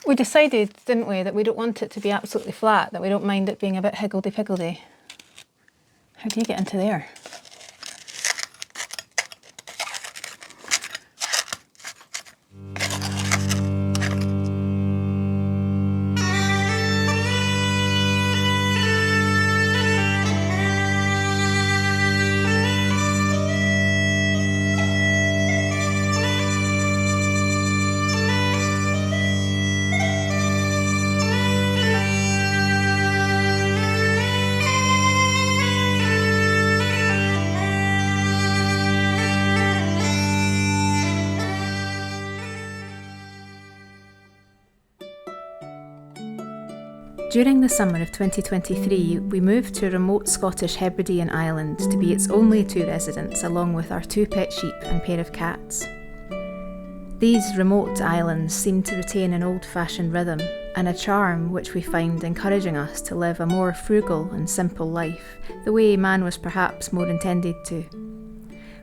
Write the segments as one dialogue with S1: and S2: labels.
S1: We decided, didn't we, that we don't want it to be absolutely flat, that we don't mind it being a bit higgledy-piggledy. How do you get into there? During the summer of 2023, we moved to a remote Scottish Hebridean island to be its only two residents, along with our 2 pet sheep and pair of cats. These remote islands seem to retain an old-fashioned rhythm and a charm which we find encouraging us to live a more frugal and simple life, the way man was perhaps more intended to.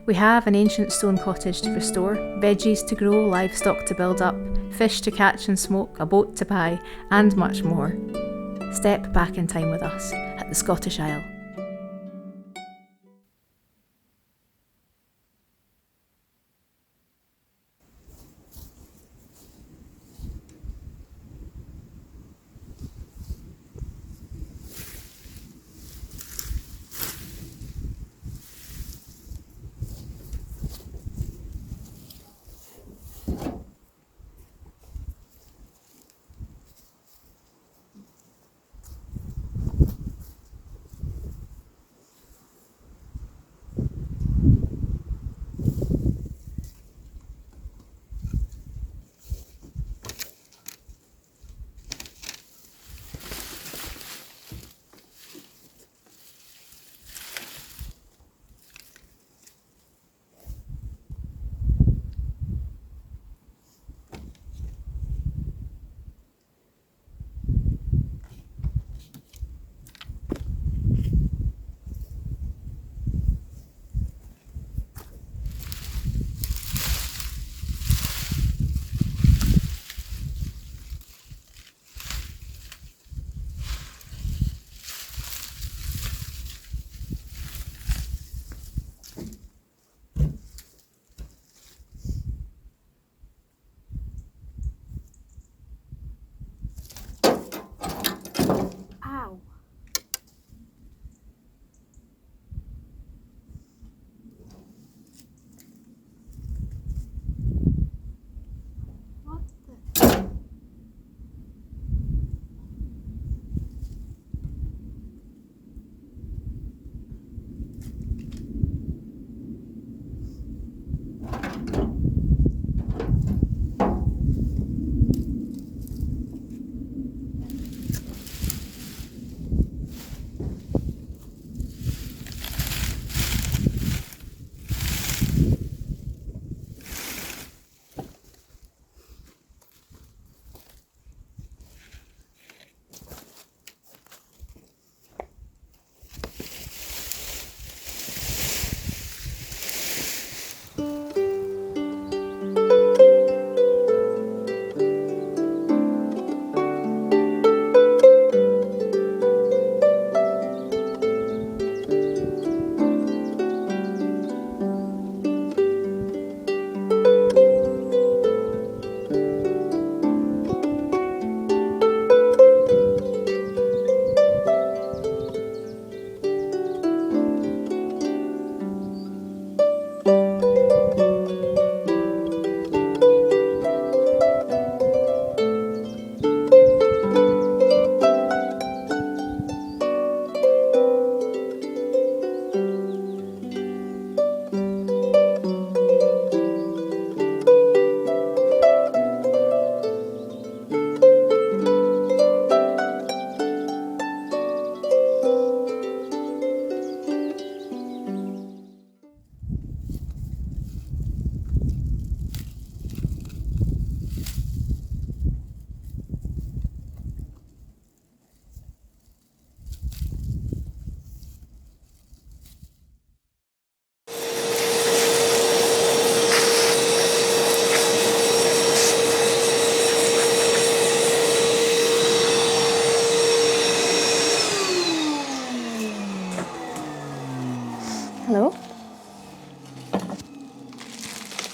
S1: We have an ancient stone cottage to restore, veggies to grow, livestock to build up, fish to catch and smoke, a boat to buy, and much more. Step back in time with us at the Scottish Isle.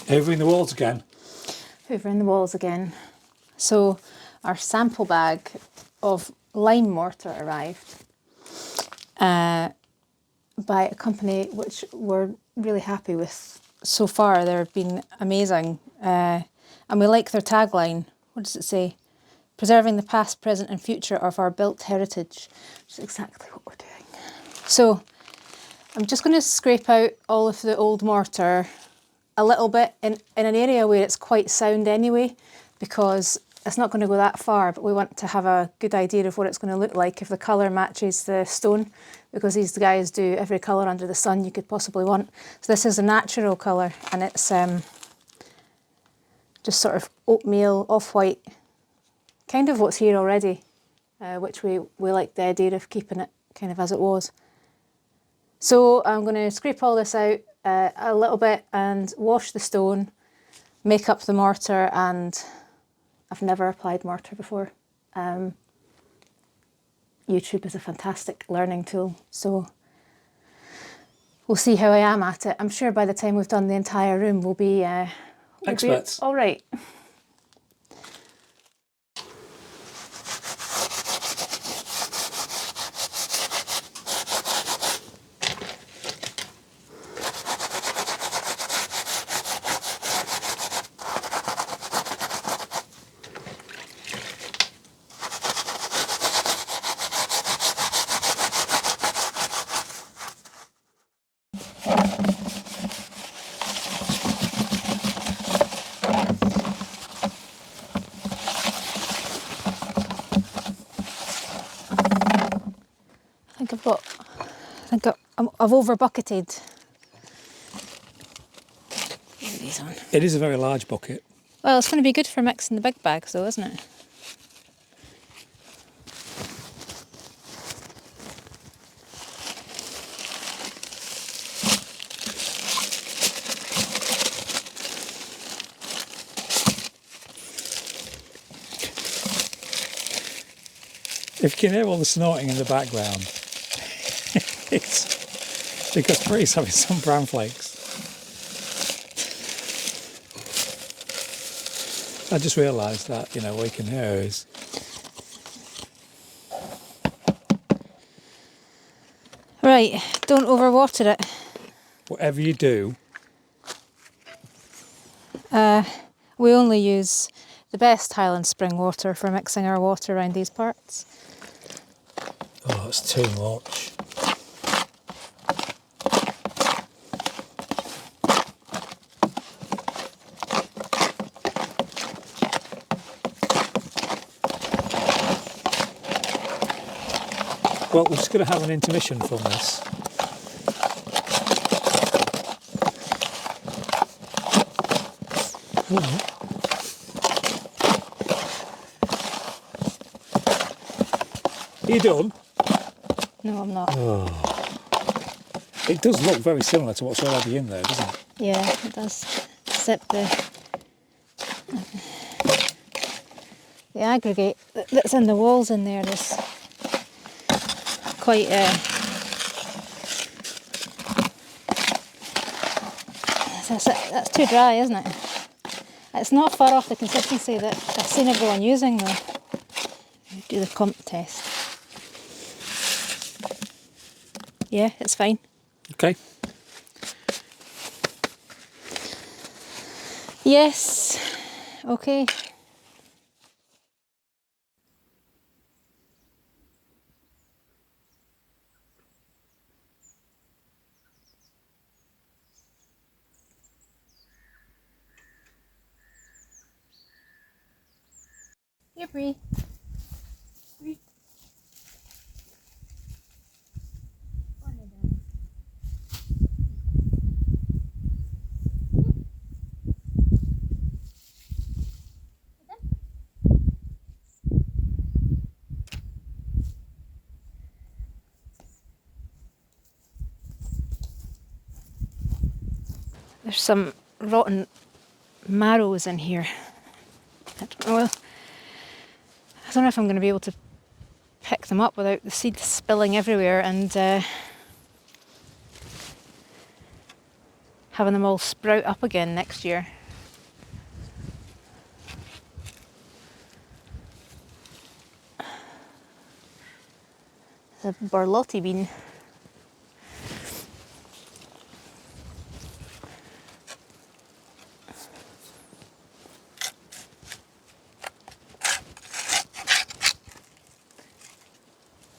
S2: Hoovering the walls again.
S1: Hoovering the walls again. So our sample bag of lime mortar arrived by a company which we're really happy with so far. They've been amazing. And we like their tagline. What does it say? Preserving the past, present and future of our built heritage, which is exactly what we're doing. So I'm just going to scrape out all of the old mortar a little bit in an area where it's quite sound anyway, because it's not going to go that far, but we want to have a good idea of what it's going to look like if the colour matches the stone, because these guys do every colour under the sun you could possibly want. So this is a natural colour, and it's just sort of oatmeal, off-white, kind of what's here already, which we like the idea of keeping it kind of as it was. So I'm going to scrape all this out a little bit and wash the stone, make up the mortar, and I've never applied mortar before. YouTube is a fantastic learning tool, so we'll see how I am at it. I'm sure by the time we've done the entire room we'll be
S2: experts.
S1: All right. I've over bucketed. These on.
S2: It is a very large bucket.
S1: Well, it's going to be good for mixing the big bags though, isn't it?
S2: If you can hear all the snorting in the background, it's because Bree's having some bran flakes. I just realised that, you know, what you can hear is...
S1: Right, don't overwater it.
S2: Whatever you do...
S1: We only use the best Highlands spring water for mixing our water around these parts.
S2: Oh, it's too much. Well, we're just going to have an intermission from this. Hello. Are you done?
S1: No, I'm not.
S2: Oh. It does look very similar to what's already in there, doesn't it?
S1: Yeah, it does. Except the aggregate that's in the walls in there is quite that's too dry, isn't it? It's not far off the consistency that I've seen everyone using though. Do the comp test. Yeah, it's fine.
S2: Okay.
S1: Yes. Okay. Here, Bree. Bree. Go ahead, Daddy. There's some rotten marrows in here. I don't know if I'm going to be able to pick them up without the seeds spilling everywhere and having them all sprout up again next year. The borlotti bean.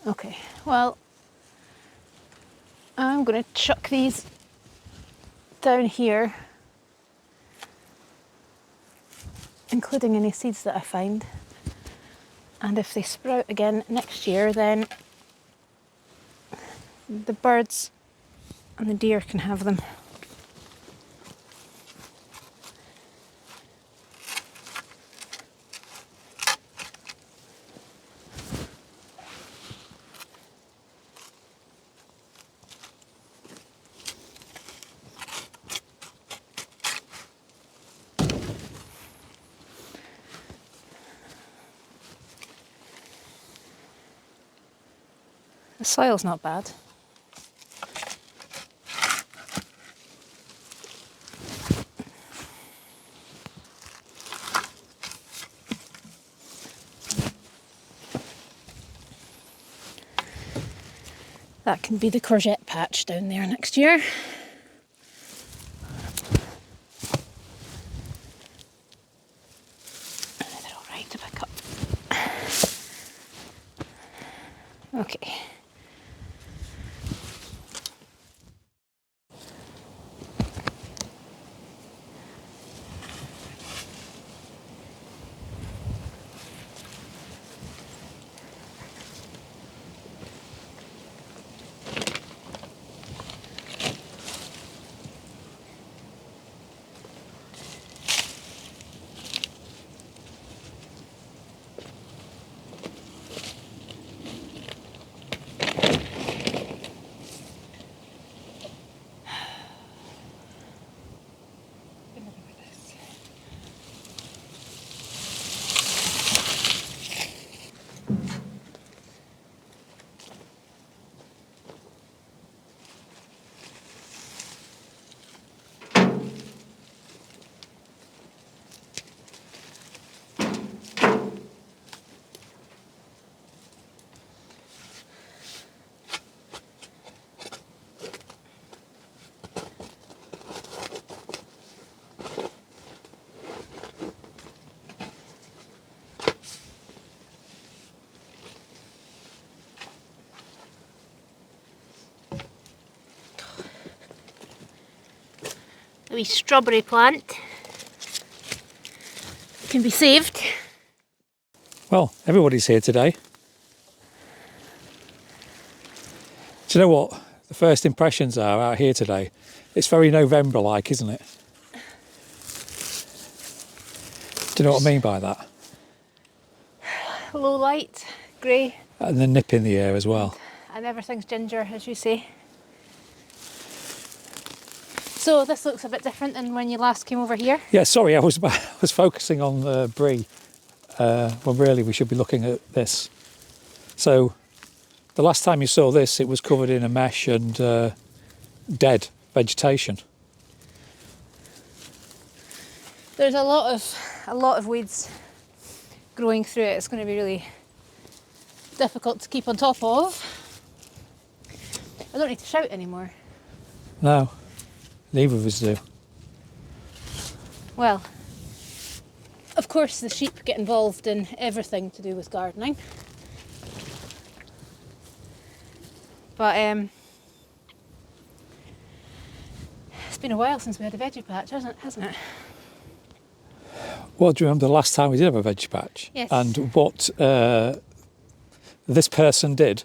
S1: Okay, well, I'm going to chuck these down here, including any seeds that I find. And if they sprout again next year, then the birds and the deer can have them. The soil's not bad. That can be the courgette patch down there next year. They're all right to pick up. Okay. A wee strawberry plant can be saved.
S2: Well, everybody's here today. Do you know what the first impressions are out here today? It's very November-like, isn't it? Do you know what I mean by that?
S1: Low light, grey.
S2: And the nip in the air as well.
S1: And everything's ginger, as you say. So this looks a bit different than when you last came over here.
S2: Yeah, sorry, I was focusing on the brie when really we should be looking at this. So the last time you saw this, it was covered in a mesh and dead vegetation.
S1: There's a lot of weeds growing through it. It's going to be really difficult to keep on top of. I don't need to shout anymore.
S2: No, neither of us do.
S1: Well, of course the sheep get involved in everything to do with gardening. But it's been a while since we had a veggie patch, hasn't it?
S2: Well, do you remember the last time we did have a veggie patch?
S1: Yes.
S2: And what this person did?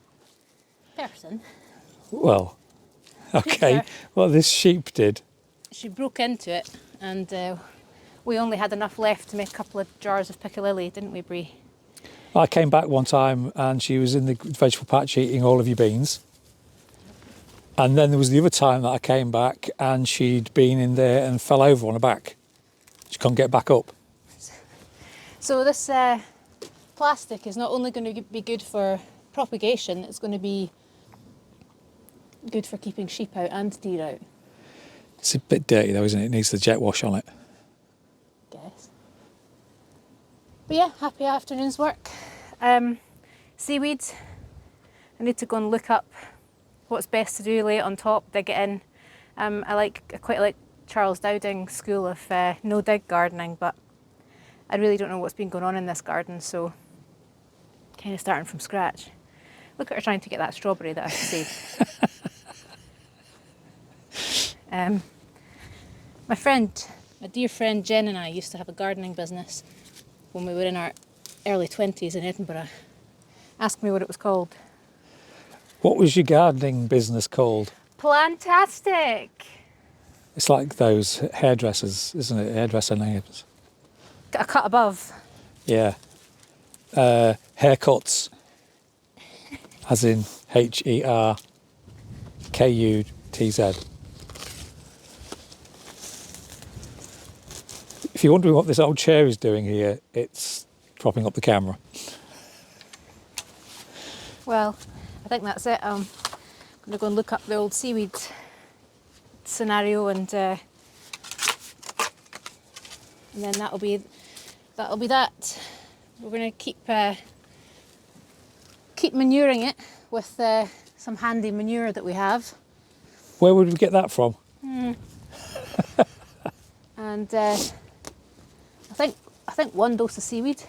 S1: Person?
S2: Well, okay, what this sheep did.
S1: She broke into it and we only had enough left to make a couple of jars of piccalilli, didn't we, Brie?
S2: I came back one time and she was in the vegetable patch eating all of your beans. And then there was the other time that I came back and she'd been in there and fell over on her back. She couldn't get back up.
S1: So this plastic is not only going to be good for propagation, it's going to be good for keeping sheep out and deer out.
S2: It's a bit dirty though, isn't it? It needs the jet wash on it.
S1: Guess. But yeah, happy afternoon's work. Seaweed, I need to go and look up what's best to do, lay it on top, dig it in. I quite like Charles Dowding's school of no-dig gardening, but I really don't know what's been going on in this garden, so kind of starting from scratch. Look at her trying to get that strawberry that I saved. My dear friend Jen and I used to have a gardening business when we were in our early 20s in Edinburgh. Asked me what it was called.
S2: What was your gardening business called?
S1: Plantastic!
S2: It's like those hairdressers, isn't it? Hairdresser names.
S1: A cut above.
S2: Yeah. Haircuts. As in HERKUTZ. If you're wondering what this old chair is doing here, it's propping up the camera.
S1: Well, I think that's it. I'm going to go and look up the old seaweed scenario, and then that'll be that. We're going to keep manuring it with some handy manure that we have.
S2: Where would we get that from?
S1: And I think one dose of seaweed,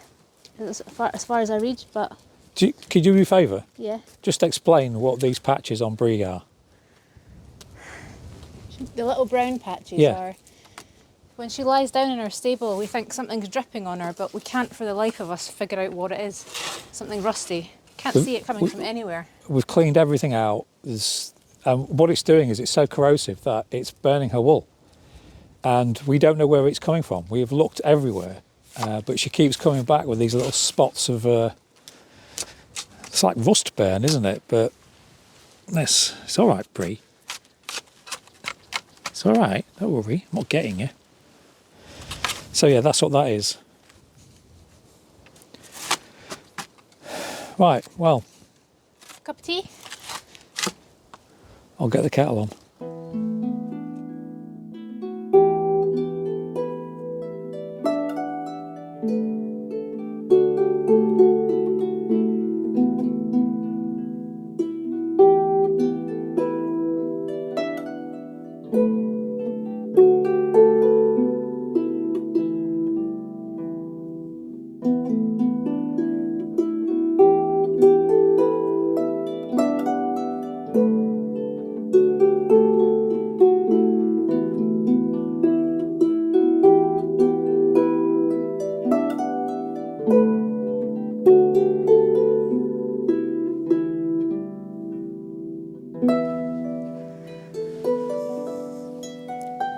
S1: as far as I read, but
S2: Could you do me a favour?
S1: yeah.
S2: Just explain what these patches on Brie are.
S1: The little brown patches are, when she lies down in her stable, we think something's dripping on her, but we can't for the life of us figure out what it is. Something rusty. Can't see it coming from anywhere.
S2: We've cleaned everything out. What it's doing is it's so corrosive that it's burning her wool. And we don't know where it's coming from. We've looked everywhere, but she keeps coming back with these little spots of, it's like rust burn, isn't it? But it's all right, Brie. It's all right, don't worry, I'm not getting you. So yeah, that's what that is. Right, well.
S1: Cup of tea?
S2: I'll get the kettle on.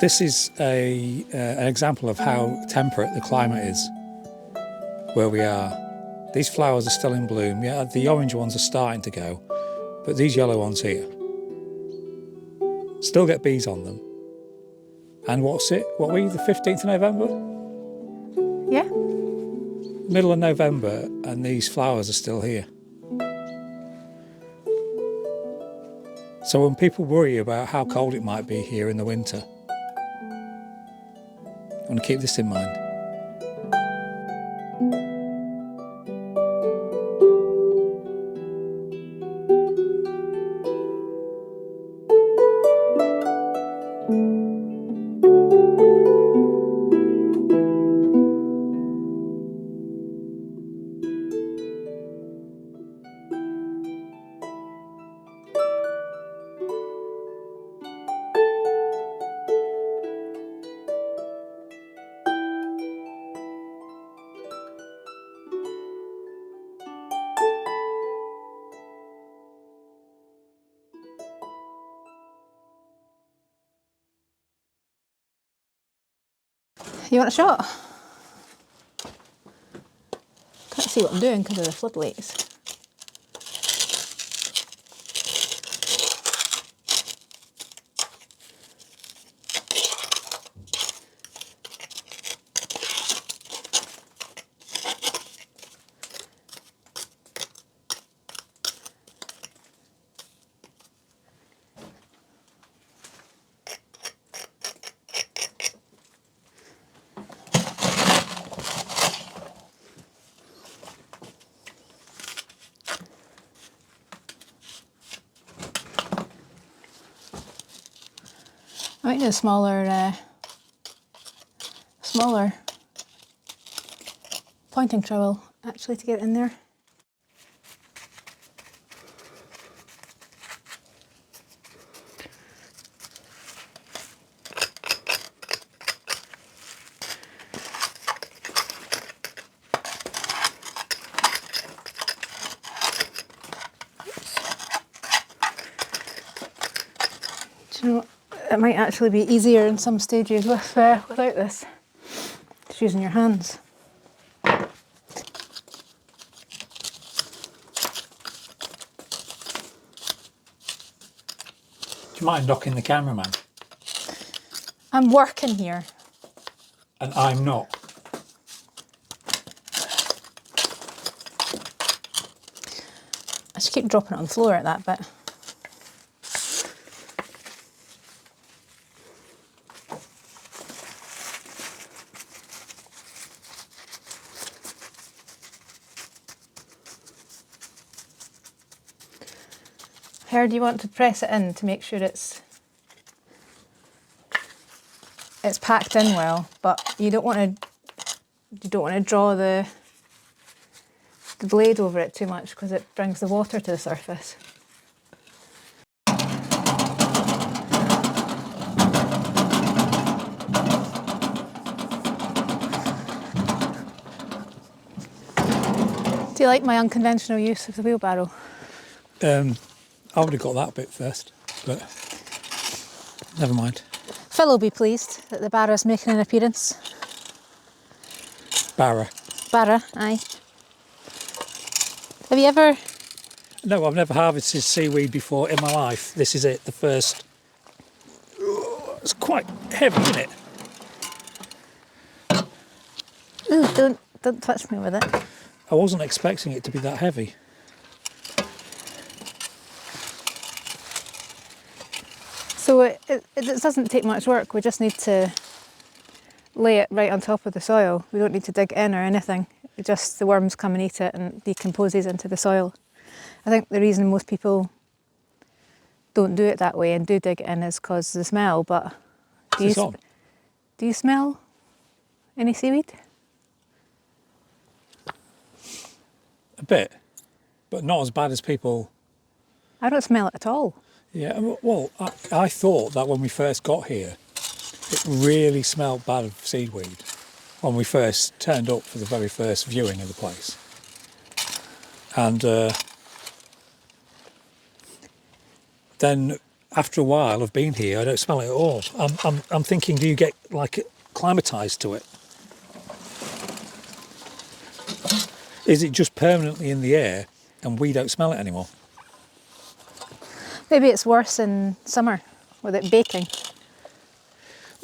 S2: This is an example of how temperate the climate is where we are. These flowers are still in bloom. Yeah, the orange ones are starting to go, but these yellow ones here still get bees on them. And what's it? What were we, the 15th of November?
S1: Yeah.
S2: Middle of November, and these flowers are still here. So when people worry about how cold it might be here in the winter, I want to keep this in mind.
S1: You want a shot? Can't see what I'm doing because of the floodlights. I might do a smaller pointing trowel actually to get in there. Do you know, it might actually be easier in some stages without this, just using your hands.
S2: Do you mind knocking the cameraman?
S1: I'm working here.
S2: And I'm not.
S1: I should keep dropping it on the floor at that bit. How do you want to press it in to make sure it's packed in well, but you don't want to draw the blade over it too much because it brings the water to the surface. Do you like my unconventional use of the wheelbarrow?
S2: I would have got that bit first, but never mind.
S1: Phil will be pleased that the barra's making an appearance.
S2: Barra.
S1: Barra, aye. Have you ever...
S2: No, I've never harvested seaweed before in my life. This is it, the first. It's quite heavy, isn't it?
S1: Ooh, don't touch me with it.
S2: I wasn't expecting it to be that heavy.
S1: So it doesn't take much work, we just need to lay it right on top of the soil. We don't need to dig in or anything, just the worms come and eat it and decomposes into the soil. I think the reason most people don't do it that way and do dig it in is because of the smell, but do you smell any seaweed?
S2: A bit, but not as bad as people...
S1: I don't smell it at all.
S2: Yeah, well, I thought that when we first got here, it really smelled bad of seaweed when we first turned up for the very first viewing of the place. And then after a while of being here, I don't smell it at all. I'm thinking, do you get like acclimatised to it? Is it just permanently in the air and we don't smell it anymore?
S1: Maybe it's worse in summer with it baking.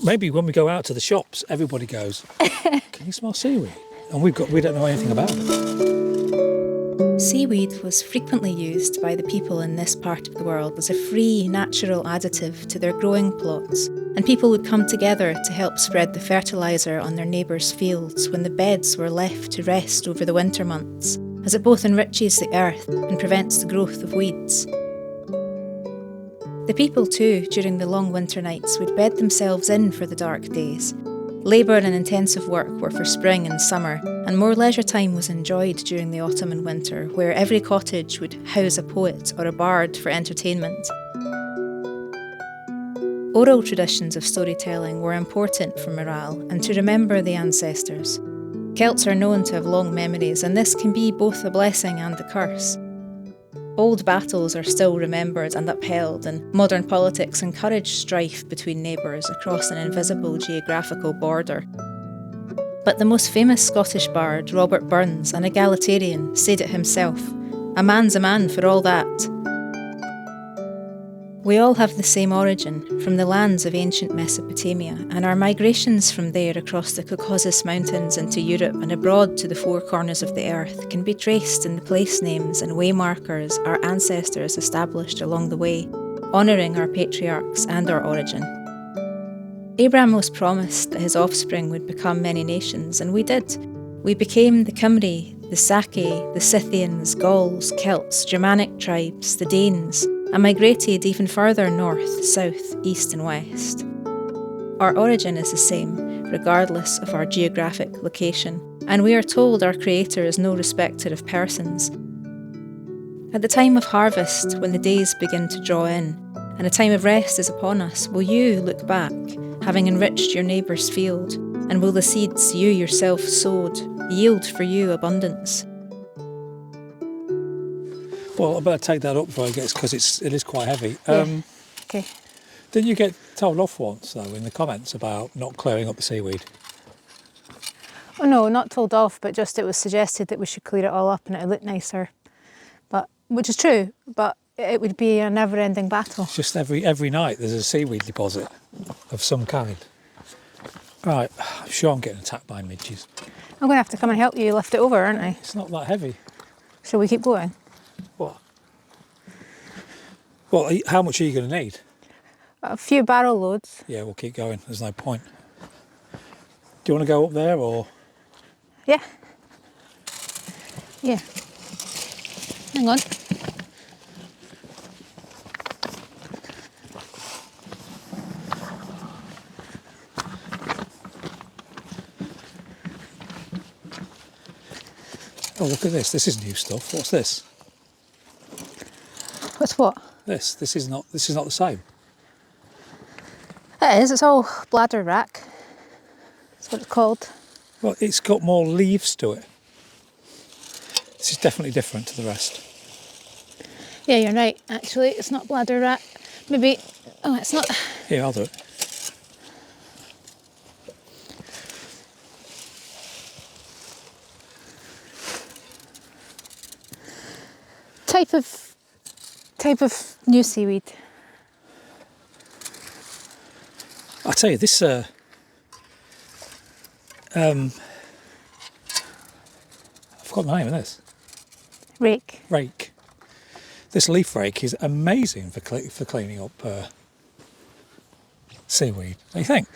S2: Maybe when we go out to the shops, everybody goes, "Can you smell seaweed?" And we don't know anything about it.
S1: Seaweed was frequently used by the people in this part of the world as a free, natural additive to their growing plots, and people would come together to help spread the fertiliser on their neighbours' fields when the beds were left to rest over the winter months, as it both enriches the earth and prevents the growth of weeds. The people too, during the long winter nights, would bed themselves in for the dark days. Labour and intensive work were for spring and summer, and more leisure time was enjoyed during the autumn and winter, where every cottage would house a poet or a bard for entertainment. Oral traditions of storytelling were important for morale and to remember the ancestors. Celts are known to have long memories, and this can be both a blessing and a curse. Old battles are still remembered and upheld, and modern politics encourage strife between neighbours across an invisible geographical border. But the most famous Scottish bard, Robert Burns, an egalitarian, said it himself, "A man's a man for all that." We all have the same origin, from the lands of ancient Mesopotamia, and our migrations from there across the Caucasus Mountains into Europe and abroad to the four corners of the earth can be traced in the place names and waymarkers our ancestors established along the way, honouring our patriarchs and our origin. Abraham was promised that his offspring would become many nations, and we did. We became the Cymry, the Sake, the Scythians, Gauls, Celts, Germanic tribes, the Danes, and migrated even further north, south, east and west. Our origin is the same, regardless of our geographic location, and we are told our Creator is no respecter of persons. At the time of harvest, when the days begin to draw in, and a time of rest is upon us, will you look back, having enriched your neighbour's field, and will the seeds you yourself sowed yield for you abundance?
S2: Well, I better take that up before it gets, because it is quite heavy.
S1: Yeah. Okay.
S2: Didn't you get told off once, though, in the comments about not clearing up the seaweed?
S1: Oh no, not told off, but just it was suggested that we should clear it all up and it'll look nicer. But which is true, but it would be a never-ending battle.
S2: It's just every night there's a seaweed deposit of some kind. Right, I'm sure I'm getting attacked by midges.
S1: I'm going to have to come and help you lift it over, aren't I?
S2: It's not that heavy.
S1: Shall we keep going?
S2: What? Well, how much are you going to need?
S1: A few barrel loads.
S2: Yeah, we'll keep going. There's no point. Do you want to go up there or?
S1: Yeah. Yeah. Hang on.
S2: Oh, look at this. This is new stuff. What's this?
S1: What's what?
S2: This is not the same.
S1: It is. It's all bladder rack. That's what it's called.
S2: Well, it's got more leaves to it. This is definitely different to the rest.
S1: Yeah, you're right. Actually, it's not bladder rack. Maybe. Oh, it's not.
S2: Here, I'll do it.
S1: Type of new seaweed.
S2: I tell you, this I forgot the name of this.
S1: Rake.
S2: Rake. This leaf rake is amazing for cleaning up seaweed. What do you think?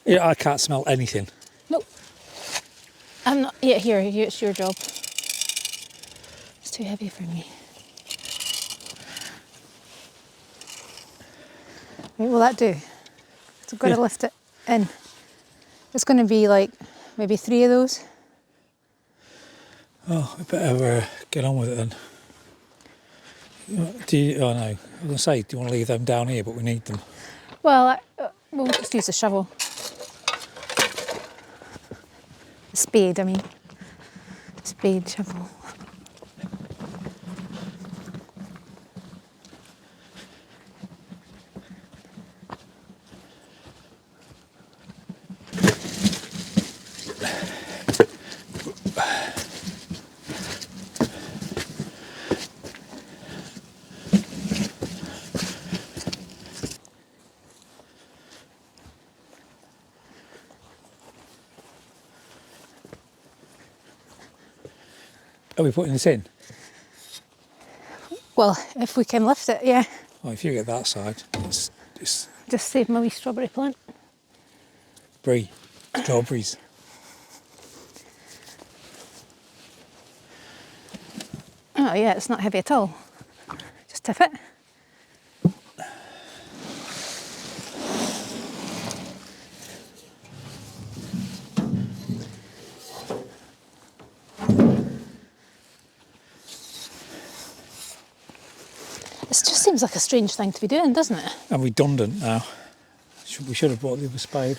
S2: Yeah, I can't smell anything.
S1: Nope. I'm not. Yeah, here. It's your job. It's too heavy for me. Right, will that do? So I've got to lift it in. It's going to be like maybe 3 of those.
S2: Oh, I better get on with it then. Oh no, I was going to say, do you want to leave them down here, but we need them?
S1: Well, we'll just use a shovel. A spade, I mean. Spade, shovel.
S2: Are we putting this in?
S1: Well, if we can lift it, yeah.
S2: Well, if you get that side, it's
S1: Just save my wee strawberry plant.
S2: brie, strawberries.
S1: Oh yeah, it's not heavy at all. Just tip it. It just seems like a strange thing to be doing, doesn't it?
S2: And redundant now. We should have brought the other spade.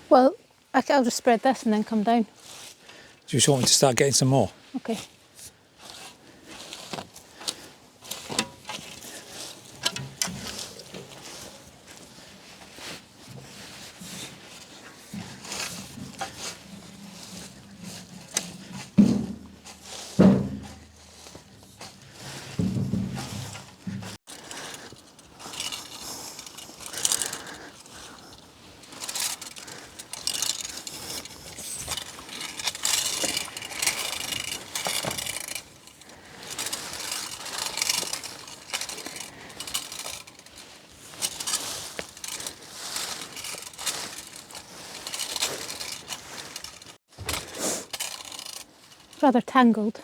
S1: Well, I'll just spread this and then come down.
S2: Do you just want me to start getting some more?
S1: Okay.
S3: rather tangled.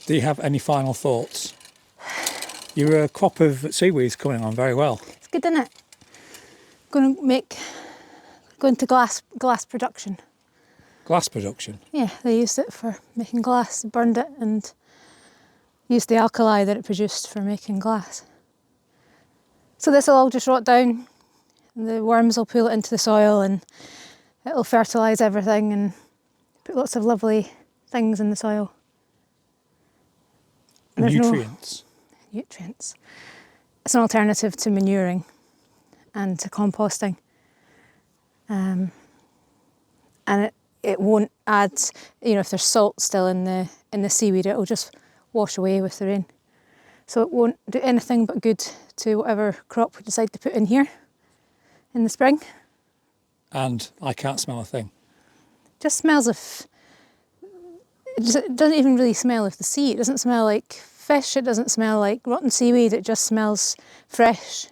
S2: Do you have any final thoughts? Your crop of seaweed's coming on very well.
S3: It's good, isn't it? Go into glass production.
S2: Glass production?
S3: Yeah, they used it for making glass. They burned it and used the alkali that it produced for making glass. So this will all just rot down, and the worms will pull it into the soil, and it'll fertilise everything and put lots of lovely things in the soil. And
S2: nutrients.
S3: Nutrients. It's an alternative to manuring and to composting. And it won't add, if there's salt still in the seaweed, it'll just wash away with the rain. So it won't do anything but good to whatever crop we decide to put in here in the spring.
S2: And I can't smell a thing.
S3: Just smells of... It doesn't even really smell of the sea. It doesn't smell like fish. It doesn't smell like rotten seaweed. It just smells fresh